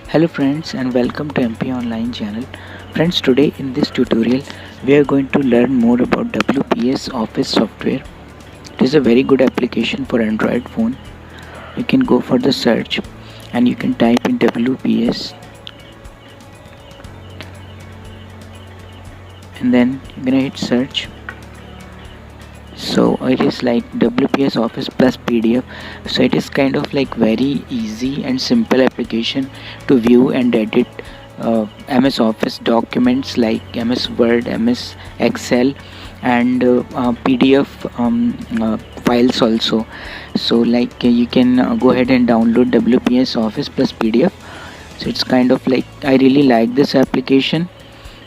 Hello friends and welcome to MP Online channel. Friends, today in this tutorial we are going to learn more about WPS Office software. It is a very good application for Android phone. You can go for the search and you can type in WPS and then you're gonna hit search. So it is like WPS Office plus PDF. So it is kind of like very easy and simple application to view and edit MS Office documents like MS Word, MS Excel, and PDF files also. So like you can go ahead and download WPS Office plus PDF. So it's kind of like I really like this application,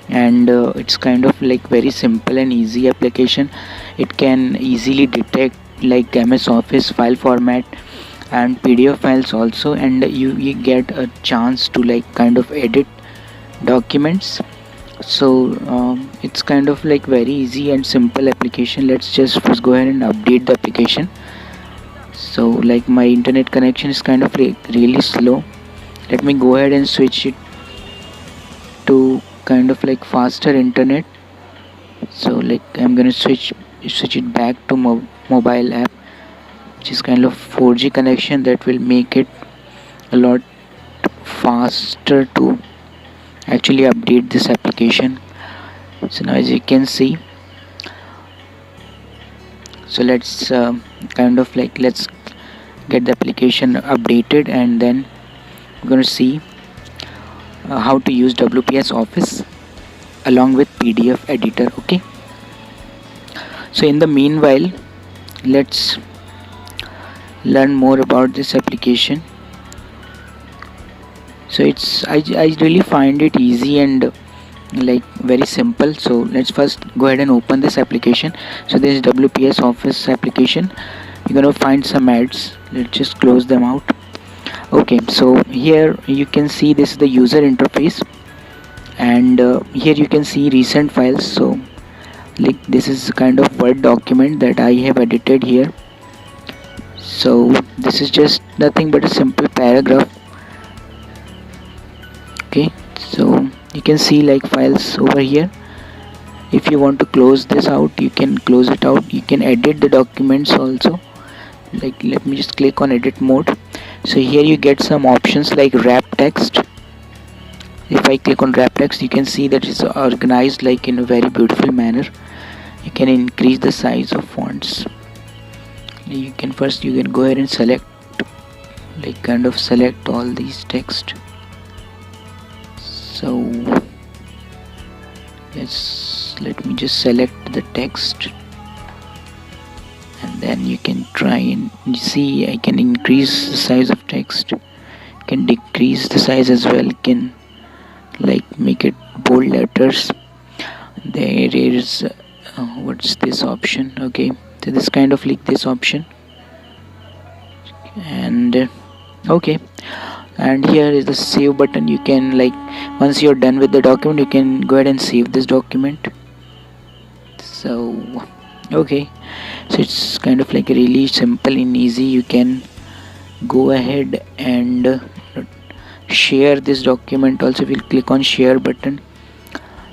and it's kind of like very simple and easy application. It can easily detect like MS Office file format and PDF files also, and you get a chance to like kind of edit documents. So it's kind of like very easy and simple application. Let's just first go ahead and update the application. So like my internet connection is kind of like really slow. Let me go ahead and switch it to kind of like faster internet. So like I'm gonna switch it back to mobile app, which is kind of 4G connection. That will make it a lot faster to actually update this application. So now as you can see, so let's let's get the application updated, and then we're gonna see how to use WPS Office along with PDF editor. Okay, so in the meanwhile, let's learn more about this application. So I really find it easy and like very simple. So let's first go ahead and open this application. So this is WPS Office application. You're gonna find some ads. Let's just close them out. Okay, so here you can see this is the user interface, and here you can see recent files. So like this is kind of Word document that I have edited here. So this is just nothing but a simple paragraph. Okay, so you can see like files over here. If you want to close this out, you can close it out. You can edit the documents also. Like let me just click on edit mode. So here you get some options like wrap text. If I click on wrap text, you can see that it's organized like in a very beautiful manner. You can increase the size of fonts. You can go ahead and select, like kind of select all these text. So yes, let me just select the text, and then you can try and see. I can increase the size of text, can decrease the size as well, can like make it bold letters. There is what's this option? Okay, so this kind of like this option, and okay, and here is the save button. You can like once you're done with the document, you can go ahead and save this document. So okay, so it's kind of like really simple and easy. You can go ahead and share this document also. If you click on share button,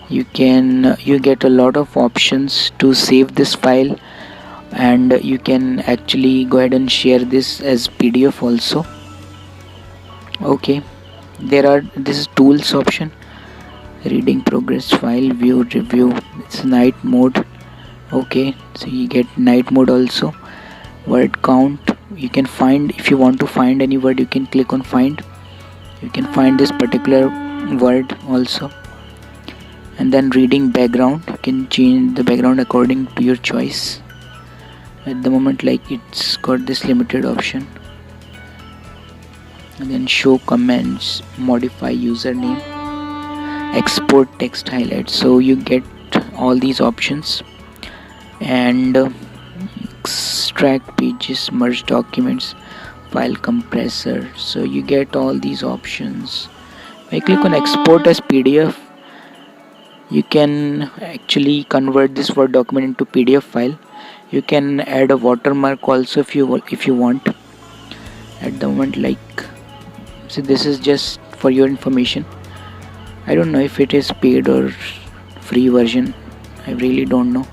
you get a lot of options to save this file, and you can actually go ahead and share this as PDF also. Okay, this is tools option, reading progress file, view, review. It's night mode. Okay, so you get night mode also. Word count, you can find, if you want to find any word, you can click on find. You can find this particular word also. And then reading background, you can change the background according to your choice. At the moment, like it's got this limited option. And then show comments, modify username, export text highlights. So you get all these options, and extract pages, merge documents, file compressor. So you get all these options. When I click on export as PDF, you can actually convert this Word document into PDF file. You can add a watermark also if you want. At the moment, like, so this is just for your information. I don't know if it is paid or free version. I really don't know.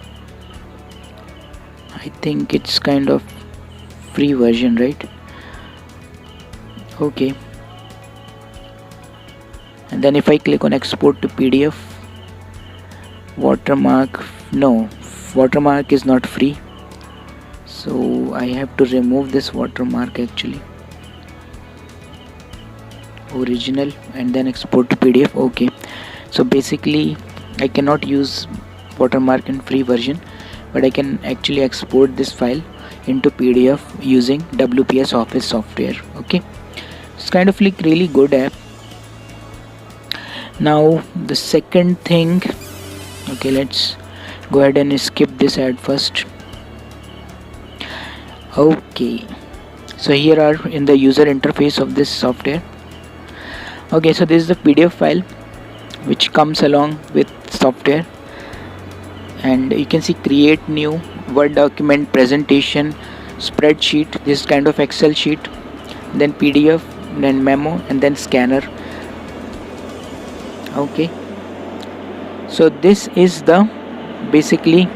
I think it's kind of free version, right? Okay. And then if I click on export to PDF, watermark, no, watermark is not free, so I have to remove this watermark actually. Original and then export to PDF. Okay, so basically I cannot use watermark in free version, but I can actually export this file into PDF using WPS Office software. Okay, it's kind of like really good app. Now the second thing, okay, let's go ahead and skip this ad first. Okay, so here are in the user interface of this software. Okay, so this is the PDF file which comes along with software, and you can see create new, Word document, presentation, spreadsheet, this kind of Excel sheet, then PDF, then memo, and then scanner. Okay, so this is the basically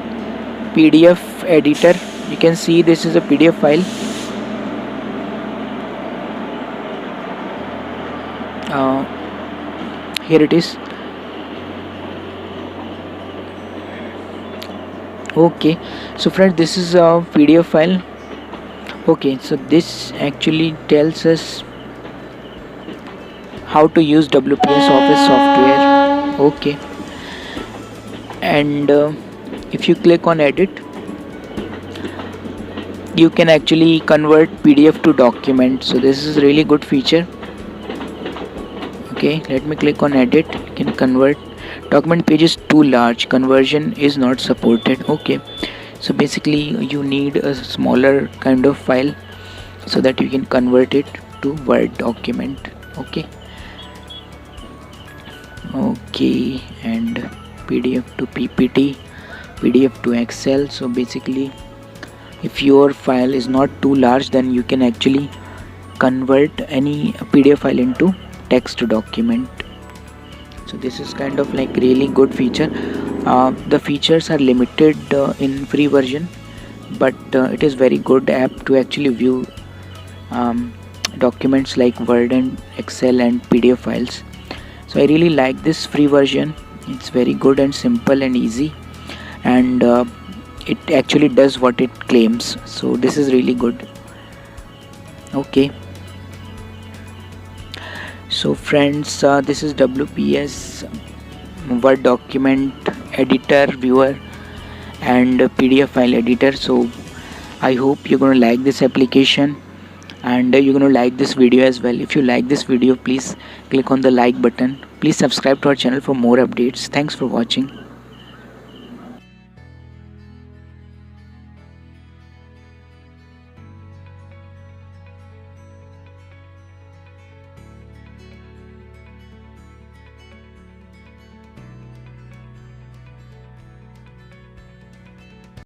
PDF editor. You can see this is a PDF file. Here it is. Okay, so friends, this is a PDF file. Okay, so this actually tells us how to use WPS Office software. Okay, and if you click on edit, you can actually convert PDF to document. So this is really good feature. Okay, let me click on edit. You can convert. Document page is too large, conversion is not supported. Okay, so basically you need a smaller kind of file so that you can convert it to Word document. Okay, and PDF to PPT, PDF to Excel. So basically if your file is not too large, then you can actually convert any PDF file into text document. So this is kind of like really good feature. The features are limited in free version, but it is very good app to actually view documents like Word and Excel and PDF files. So I really like this free version. It's very good and simple and easy, and it actually does what it claims. So this is really good. Okay, so friends, this is WPS Word document editor, viewer, and PDF file editor. So I hope you're going to like this application, and you're going to like this video as well. If you like this video, please click on the like button. Please subscribe to our channel for more updates. Thanks for watching.